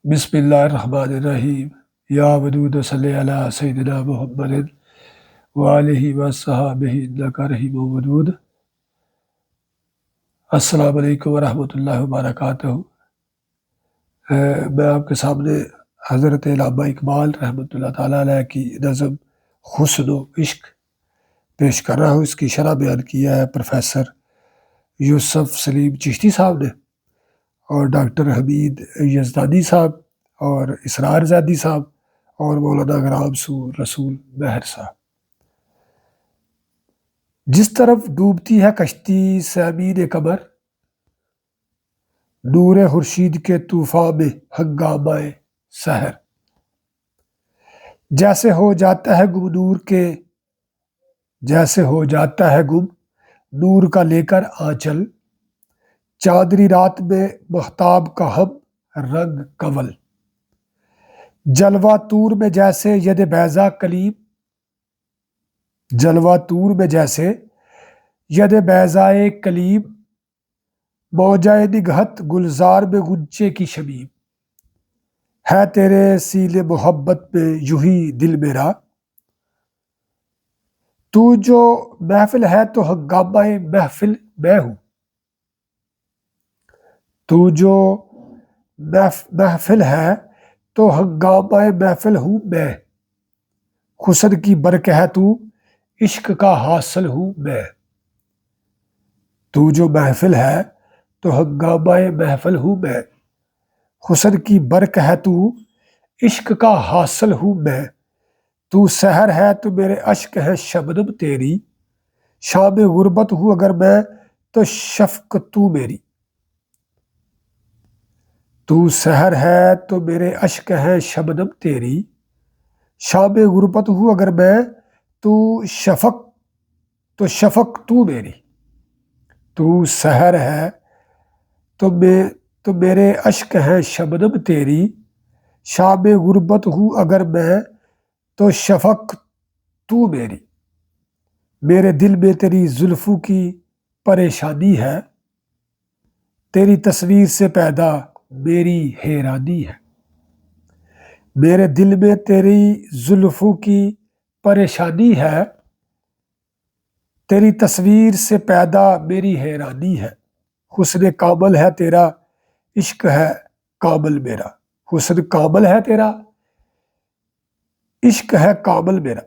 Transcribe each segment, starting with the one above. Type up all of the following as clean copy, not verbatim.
بسم اللہ الرحمن الرحیم یا ودود صلی علی سیدنا محمد وآلہ وصحبہ انک رحیم ودود۔ السلام علیکم ورحمۃ اللہ وبرکاتہ۔ میں آپ کے سامنے حضرت علامہ اقبال رحمۃ اللہ تعالیٰ علیہ کی نظم حسن و عشق پیش کر رہا ہوں۔ اس کی شرح بیان کیا ہے پروفیسر یوسف سلیم چشتی صاحب نے، اور ڈاکٹر حمید یزدانی صاحب، اور اسرار زادی صاحب، اور مولانا غرام سور رسول مہر صاحب۔ جس طرف ڈوبتی ہے کشتی سیمین قمر، نور خورشید کے طوفان میں ہنگامہ سحر، جیسے ہو جاتا ہے گم نور کا لے کر آنچل، چاندنی رات میں مہتاب کا ہم رنگ کنول، جلوہ طور میں جیسے ید بیضا کلیم، جلوہ طور میں جیسے ید بیضائے کلیم، موجۂ نگہت گلزار میں غنچے کی شمیم، ہے تیرے سیل محبت میں یوں ہی دل میرا، تو جو محفل ہے تو ہنگامہ محفل میں ہوں، تو جو محفل ہے تو ہنگامہ محفل ہوں میں، حسن کی برق ہے تو عشق کا حاصل ہوں میں، تو جو محفل ہے تو ہنگامہ محفل ہوں میں، حسن کی برق ہے تو عشق کا حاصل ہوں میں، تو سحر ہے تو میرے اشک ہے شبنم تیری، شام غربت ہوں اگر میں تو شفق تو میری، تو سحر ہے تو میرے اشک ہے شبنم تیری، شام غربت ہوں اگر میں تو شفق تو میری، تو سحر ہے تو میرے اشک ہے شبنم تیری، شام غربت ہوں اگر میں تو شفق تو میری، میرے دل میں تیری زلفوں کی پریشانی ہے، تیری تصویر سے پیدا میری حیرانی ہے، میرے دل میں تیری زلفوں کی پریشانی ہے، تیری تصویر سے پیدا میری حیرانی ہے، حسن کامل ہے تیرا عشق ہے کامل میرا، حسن کامل ہے تیرا عشق ہے کامل میرا۔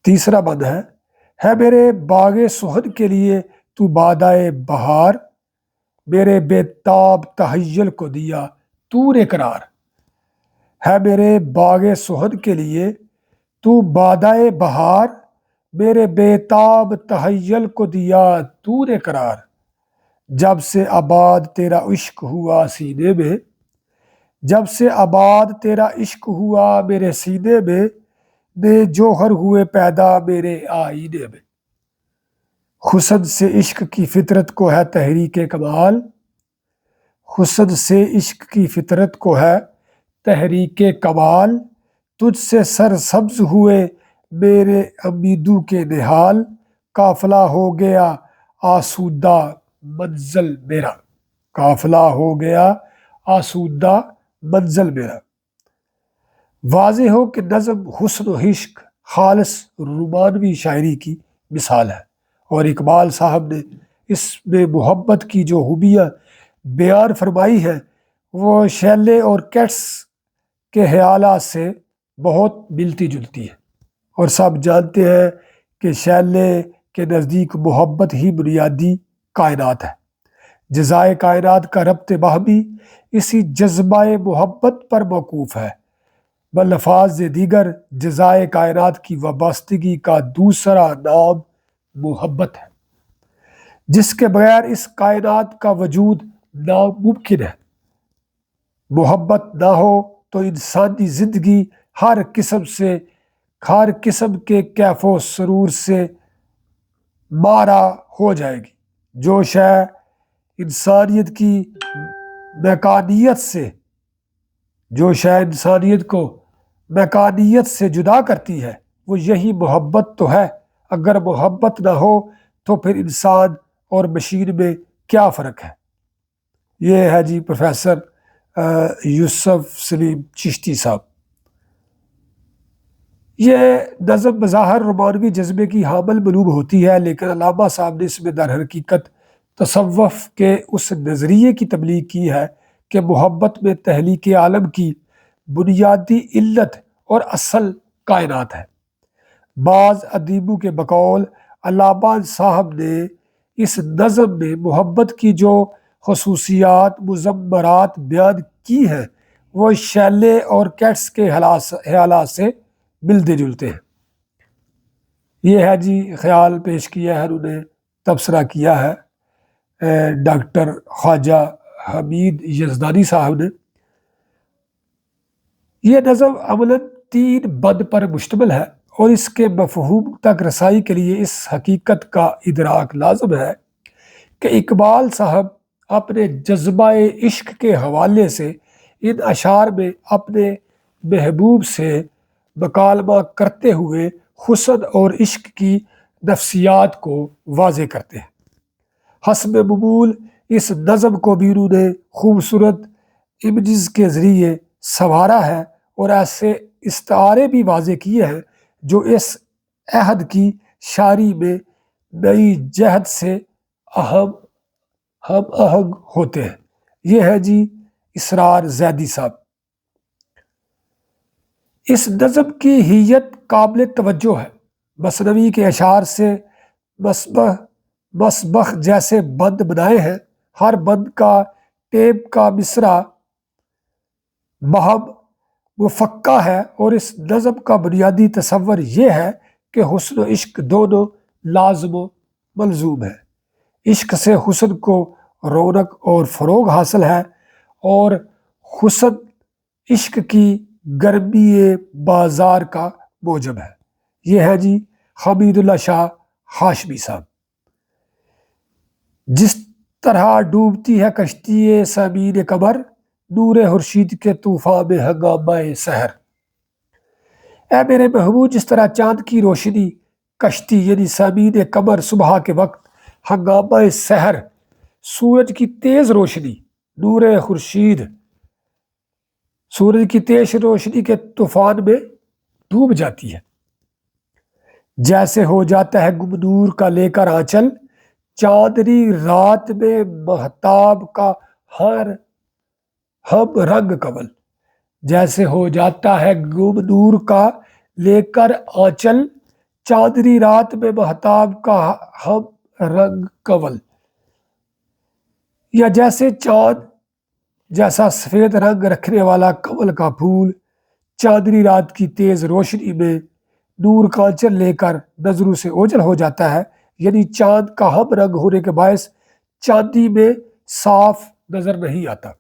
تیسرا بند ہے میرے باغ سہن کے لیے تو بادائے بہار، میرے بے تاب تحیل کو دیا تو نے قرار، ہے میرے باغ سہن کے لیے تو بادائے بہار، میرے بے تاب تحیل کو دیا تو نے قرار، جب سے آباد تیرا عشق ہوا سینے میں، جب سے آباد تیرا عشق ہوا میرے سینے میں، بے جوہر ہوئے پیدا میرے آئینے میں، حسن سے عشق کی فطرت کو ہے تحریک کمال، حسن سے عشق کی فطرت کو ہے تحریک کمال، تجھ سے سرسبز ہوئے میرے امیدوں کے نہال، قافلہ ہو گیا آسودہ منزل میرا، قافلہ ہو گیا آسودہ منزل میرا۔ واضح ہو کہ نظم حسن و عشق خالص رومانوی شاعری کی مثال ہے، اور اقبال صاحب نے اس میں محبت کی جو خوبیاں بیان فرمائی ہے وہ شیلے اور کیٹس کے خیالات سے بہت ملتی جلتی ہے، اور سب جانتے ہیں کہ شیلے کے نزدیک محبت ہی بنیادی کائنات ہے، جزائے کائنات کا ربط باہمی اسی جذبہ محبت پر موقوف ہے، بالفاظ دیگر جزائے کائنات کی وابستگی کا دوسرا نام محبت ہے، جس کے بغیر اس کائنات کا وجود ناممکن ہے۔ محبت نہ ہو تو انسانی زندگی ہر قسم کے کیف و سرور سے مارا ہو جائے گی، جو شے انسانیت کو میکانیت سے جدا کرتی ہے وہ یہی محبت تو ہے، اگر محبت نہ ہو تو پھر انسان اور مشین میں کیا فرق ہے۔ یہ ہے جی پروفیسر یوسف سلیم چشتی صاحب۔ یہ نظم بظاہر رومانوی جذبے کی حامل معلوم ہوتی ہے، لیکن علامہ صاحب نے اس میں در حقیقت تصوف کے اس نظریے کی تبلیغ کی ہے کہ محبت میں تخلیق عالم کی بنیادی علت اور اصل کائنات ہے۔ بعض ادیبوں کے بقول علامہ صاحب نے اس نظم میں محبت کی جو خصوصیات مضمرات بیان کی ہیں وہ شیلے اور کیٹس کے خیالات سے ملتے جلتے ہیں۔ یہ ہے جی خیال پیش کیا ہے، انہوں نے تبصرہ کیا ہے ڈاکٹر خواجہ حمید یزدانی صاحب نے۔ یہ نظم عملاً 3 بند پر مشتمل ہے، اور اس کے مفہوم تک رسائی کے لیے اس حقیقت کا ادراک لازم ہے کہ اقبال صاحب اپنے جذبہ عشق کے حوالے سے ان اشعار میں اپنے محبوب سے مکالمہ کرتے ہوئے حسن اور عشق کی نفسیات کو واضح کرتے ہیں۔ حسب معمول اس نظم کو بھی انہوں نے خوبصورت امیجز کے ذریعے سنوارا ہے اور ایسے استعارے بھی واضح کیے ہیں جو اس عہد کی شاعری میں نئی جہت سے ہم آہنگ ہوتے ہیں۔ یہ ہے جی اسرار زیدی صاحب۔ اس نظم کی حیت قابل توجہ ہے۔ مثنوی کے اشعار سے مسبخ جیسے بند بنائے ہیں، ہر بند کا ٹیپ کا مصرع بہم مفکہ ہے، اور اس نظم کا بنیادی تصور یہ ہے کہ حسن و عشق دونوں لازم و ملزوم ہے۔ عشق سے حسن کو رونق اور فروغ حاصل ہے، اور حسن عشق کی گرمی بازار کا موجب ہے۔ یہ ہے جی حمید اللہ شاہ ہاشمی صاحب۔ جس طرح ڈوبتی ہے کشتی سامعین قمر، نور خورشید کے طوفان میں ہنگامہ سحر۔ اے میرے محبوب، جس طرح چاند کی روشنی کشتی یعنی سامعین قمر صبح کے وقت ہنگامہ سحر سورج کی تیز روشنی نور خورشید سورج کی تیز روشنی کے طوفان میں ڈوب جاتی ہے، جیسے ہو جاتا ہے گم نور کا لے کر آنچل چاندنی رات میں مہتاب کا ہم رنگ کنول۔ جیسے ہو جاتا ہے گم نور کا لے کر آنچل چاندنی رات میں مہتاب کا ہم رنگ کنول، یا جیسے چاند جیسا سفید رنگ رکھنے والا کنول کا پھول چاندنی رات کی تیز روشنی میں نور کا آنچل لے کر نظروں سے اوجھل ہو جاتا ہے، یعنی چاند کا ہم رنگ ہونے کے باعث چاندی میں صاف نظر نہیں آتا۔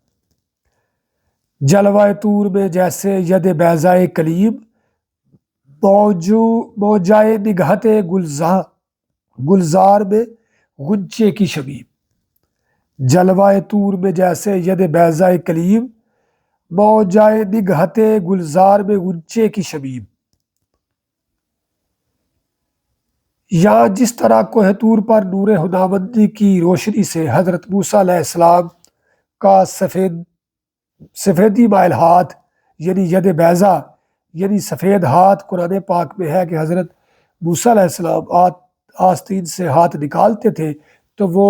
جلوہ طور میں جیسے ید بیضائے کلیم موجائے نگہت گلزار میں غنچے کی شبیب۔ جلوہ طور میں جیسے ید بیضائے کلیم موجائے نگہت گلزار میں غنچے کی شبیب۔ یا جس طرح کوہ طور پر نور خداوندی کی روشنی سے حضرت موسیٰ علیہ السلام کا سفیدی مائل ہاتھ یعنی ید بیضا یعنی سفید ہاتھ قرآن پاک میں ہے کہ حضرت موسیٰ علیہ السلام آستین سے ہاتھ نکالتے تھے تو وہ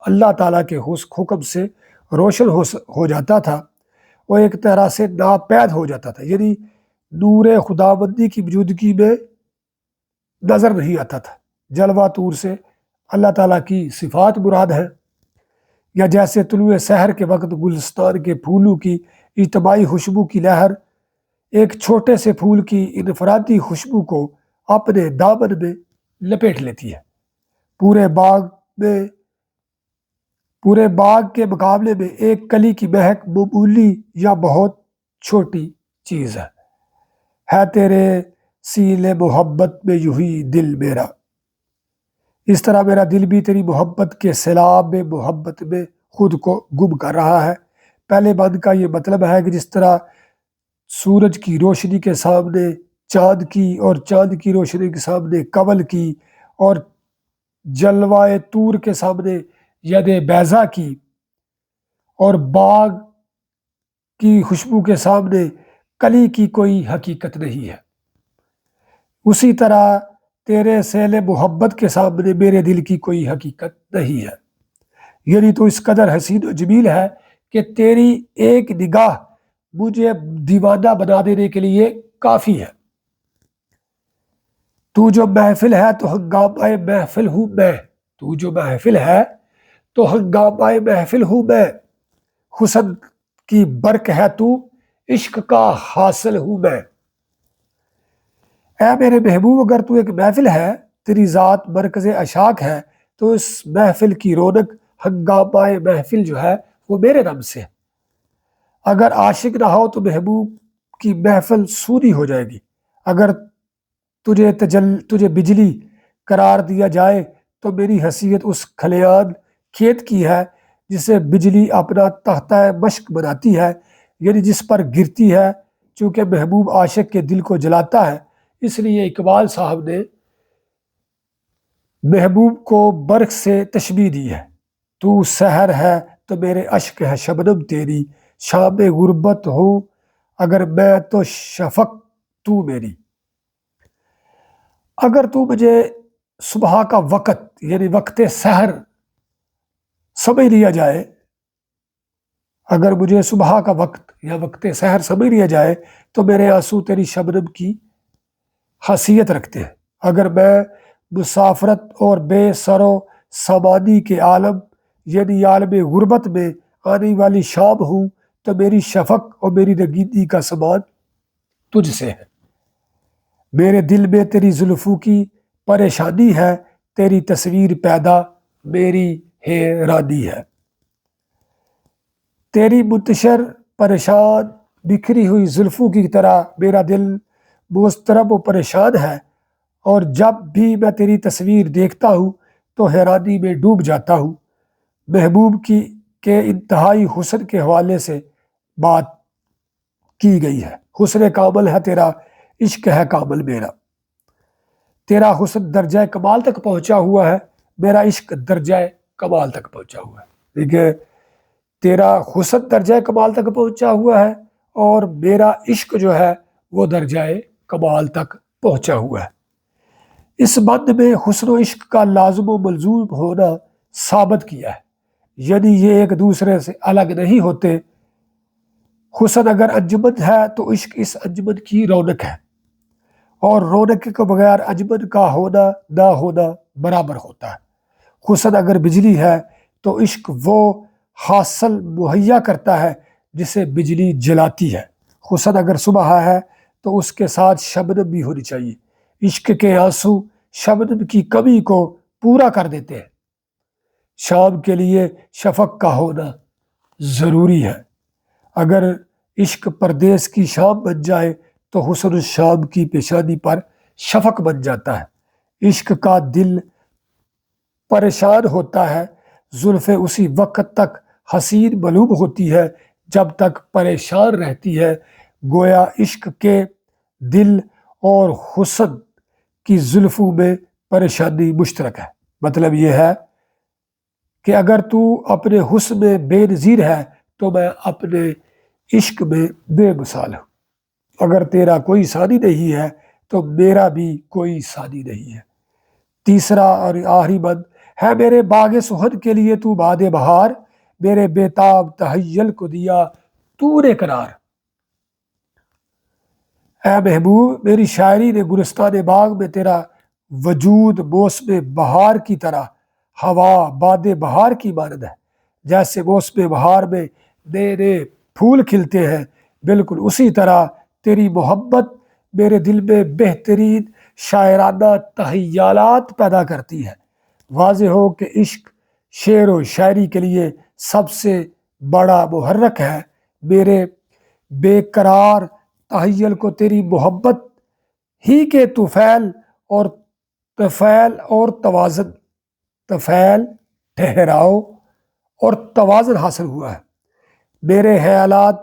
اللہ تعالیٰ کے حکم سے روشن ہو جاتا تھا، وہ ایک طرح سے ناپید ہو جاتا تھا، یعنی نور خداوندی کی موجودگی میں نظر نہیں آتا تھا۔ جلوہ طور سے اللہ تعالیٰ کی صفات مراد ہے۔ یا جیسے طلوع سحر کے وقت گلستان کے پھولوں کی اجتماعی خوشبو کی لہر ایک چھوٹے سے پھول کی انفرادی خوشبو کو اپنے دامن میں لپیٹ لیتی ہے، پورے باغ کے مقابلے میں ایک کلی کی مہک معمولی یا بہت چھوٹی چیز ہے تیرے سیل محبت میں یوں ہی دل میرا، اس طرح میرا دل بھی تیری محبت کے سیلاب میں محبت میں خود کو گم کر رہا ہے۔ پہلے بند کا یہ مطلب ہے کہ جس طرح سورج کی روشنی کے سامنے چاند کی اور چاند کی روشنی کے سامنے کنول کی اور جلوہ طور کے سامنے ید بیضا کی اور باغ کی خوشبو کے سامنے کلی کی کوئی حقیقت نہیں ہے، اسی طرح تیرے سیل محبت کے سامنے میرے دل کی کوئی حقیقت نہیں ہے۔ یعنی تو اس قدر حسین و جمیل ہے کہ تیری ایک نگاہ مجھے دیوانہ بنا دینے کے لیے کافی ہے۔ تو جو محفل ہے تو ہنگامہ محفل ہوں میں، تو جو محفل ہے تو ہنگامہ محفل ہوں میں، حسن کی برق ہے تو عشق کا حاصل ہوں میں۔ اے میرے محبوب، اگر تو ایک محفل ہے، تیری ذات مرکز اشاک ہے، تو اس محفل کی رونق، ہنگامہ محفل جو ہے وہ میرے نام سے ہے۔ اگر عاشق نہ ہو تو محبوب کی محفل سودی ہو جائے گی۔ اگر تجھے بجلی قرار دیا جائے تو میری حیثیت اس کھلیان کھیت کی ہے جسے بجلی اپنا تختہ مشق بناتی ہے، یعنی جس پر گرتی ہے۔ چونکہ محبوب عاشق کے دل کو جلاتا ہے، اس لیے اقبال صاحب نے محبوب کو برق سے تشبیہ دی ہے۔ تو سحر ہے تو میرے اشک ہے شبنم تیری، شام غربت ہوں اگر میں تو شفق تو میری۔ اگر تو مجھے صبح کا وقت یعنی وقت سحر سمجھ لیا جائے، اگر مجھے صبح کا وقت یا وقت سحر سمجھ لیا جائے تو میرے آنسو تیری شبنم کی حیثیت رکھتے ہیں۔ اگر میں مسافرت اور بے سر و سامانی کے عالم یعنی عالم غربت میں آنے والی شام ہوں تو میری شفق اور میری رنگینی کا سامان تجھ سے ہے۔ میرے دل میں تیری زلفوں کی پریشانی ہے، تیری تصویر پیدا میری حیرانی ہے۔ تیری منتشر پریشان بکھری ہوئی زلفوں کی طرح میرا دل مضطرب و پریشان ہے، اور جب بھی میں تیری تصویر دیکھتا ہوں تو حیرانی میں ڈوب جاتا ہوں۔ محبوب کے انتہائی حسن کے حوالے سے بات کی گئی ہے۔ حسن کامل ہے تیرا، عشق ہے کامل میرا۔ تیرا حسن درجہ کمال تک پہنچا ہوا ہے، میرا عشق درجہ کمال تک پہنچا ہوا ہے۔ دیکھیں، تیرا حسن درجہ کمال تک پہنچا ہوا ہے اور میرا عشق جو ہے وہ درجہ کمال تک پہنچا ہوا ہے۔ اس بند میں حسن و عشق کا لازم و ملزوم ہونا ثابت کیا ہے، یعنی یہ ایک دوسرے سے الگ نہیں ہوتے۔ حسن اگر انجمن ہے تو عشق اس انجمن کی رونق ہے، اور رونق کے بغیر انجمن کا ہونا نہ ہونا برابر ہوتا ہے۔ حسن اگر بجلی ہے تو عشق وہ حاصل مہیا کرتا ہے جسے بجلی جلاتی ہے۔ حسن اگر صبح ہے تو اس کے ساتھ شبنم بھی ہونی چاہیے۔ عشق کے آنسو شبنم کی کمی کو پورا کر دیتے ہیں۔ شام کے لیے شفق کا ہونا ضروری ہے۔ اگر عشق پردیس کی شام بن جائے تو حسن الشام کی پیشانی پر شفق بن جاتا ہے۔ عشق کا دل پریشان ہوتا ہے، زلفیں اسی وقت تک حسین معلوم ہوتی ہے جب تک پریشان رہتی ہے۔ گویا عشق کے دل اور حسن کی زلفوں میں پریشانی مشترک ہے۔ مطلب یہ ہے کہ اگر تو اپنے حسن میں بے نظیر ہے تو میں اپنے عشق میں بے مثال ہوں۔ اگر تیرا کوئی ثانی نہیں ہے تو میرا بھی کوئی ثانی نہیں ہے۔ تیسرا اور آخری بند ہے، میرے باغ سہد کے لیے تو باد بہار، میرے بیتاب تحیل کو دیا تو نے قرار۔ اے محبوب، میری شاعری نے گلستان باغ میں تیرا وجود موسم بہار کی طرح ہوا باد بہار کی مانند ہے۔ جیسے موسم بہار میں نئے نئے پھول کھلتے ہیں، بالکل اسی طرح تیری محبت میرے دل میں بہترین شاعرانہ تخیلات پیدا کرتی ہے۔ واضح ہو کہ عشق شعر و شاعری کے لیے سب سے بڑا محرک ہے۔ میرے بے قرار تخیل کو تیری محبت ہی کے طفیل اور توازن، طفیل ٹھہراؤ اور توازن حاصل ہوا ہے۔ میرے خیالات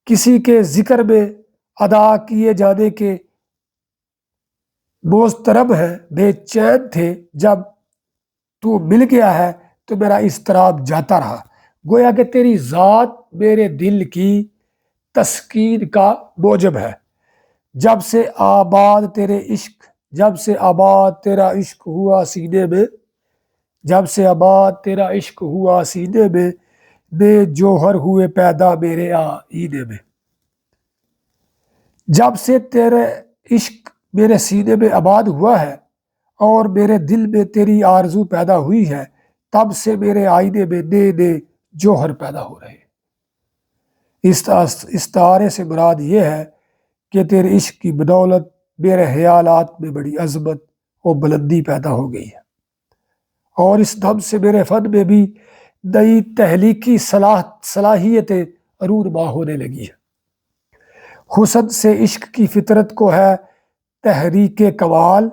کسی کے ذکر میں ادا کیے جانے کے مضطرب ہیں، بے چین تھے، جب تو مل گیا ہے تو میرا اضطراب جاتا رہا۔ گویا کہ تیری ذات میرے دل کی تسکین کا موجب ہے۔ جب سے آباد تیرے عشق، جب سے آباد تیرا عشق ہوا سینے میں، جب سے آباد تیرا عشق ہوا سینے میں، بے جوہر ہوئے پیدا میرے آئینے میں۔ جب سے تیرے عشق میرے سینے میں آباد ہوا ہے اور میرے دل میں تیری آرزو پیدا ہوئی ہے، تب سے میرے آئینے میں نئے نئے جوہر پیدا ہو رہے ہیں۔ استعارے سے مراد یہ ہے کہ تیرے عشق کی بدولت میرے خیالات میں بڑی عظمت اور بلندی پیدا ہو گئی ہے، اور اس دم سے میرے فن میں بھی نئی تخلیقی صلاحیتیں رونما ہونے لگی ہے۔ حسن سے عشق کی فطرت کو ہے تحریک کمال،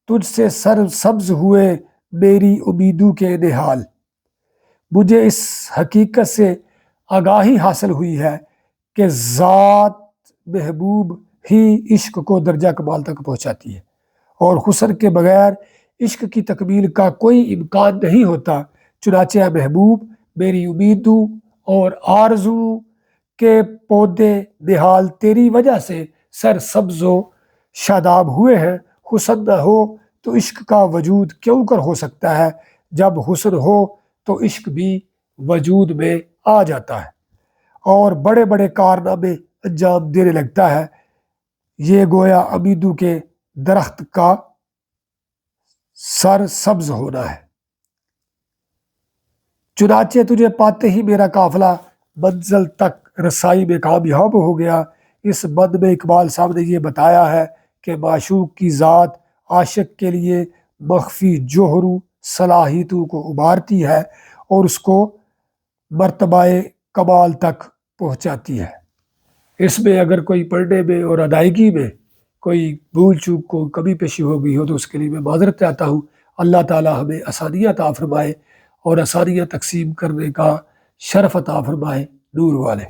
تجھ سے سر سبز ہوئے میری امیدوں کے نہال۔ مجھے اس حقیقت سے آگاہی حاصل ہوئی ہے کہ ذات محبوب ہی عشق کو درجہ کمال تک پہنچاتی ہے، اور حسن کے بغیر عشق کی تکمیل کا کوئی امکان نہیں ہوتا۔ چنانچہ محبوب میری امیدوں اور آرزو کے پودے نہال تیری وجہ سے سر سبز و شاداب ہوئے ہیں۔ حسن نہ ہو تو عشق کا وجود کیوں کر ہو سکتا ہے؟ جب حسن ہو تو عشق بھی وجود میں آ جاتا ہے اور بڑے بڑے کارنامے انجام دینے لگتا ہے۔ یہ گویا امیدوں کے درخت کا سر سبز ہونا ہے۔ چنانچہ تجھے پاتے ہی میرا قافلہ منزل تک رسائی میں کامیاب ہو گیا۔ اس بند میں اقبال صاحب نے یہ بتایا ہے کہ معشوق کی ذات عاشق کے لیے مخفی جوہروں صلاحیتوں کو ابھارتی ہے اور اس کو مرتبہ کمال تک پہنچاتی ہے۔ اس میں اگر کوئی پڑھنے میں اور ادائیگی میں کوئی بھول چوک کو کمی پیشی ہو گئی ہو تو اس کے لیے میں معذرت چاہتا ہوں۔ اللہ تعالی ہمیں آسانیاں عطا فرمائے اور آسانیاں تقسیم کرنے کا شرف عطا فرمائے۔ نور والے۔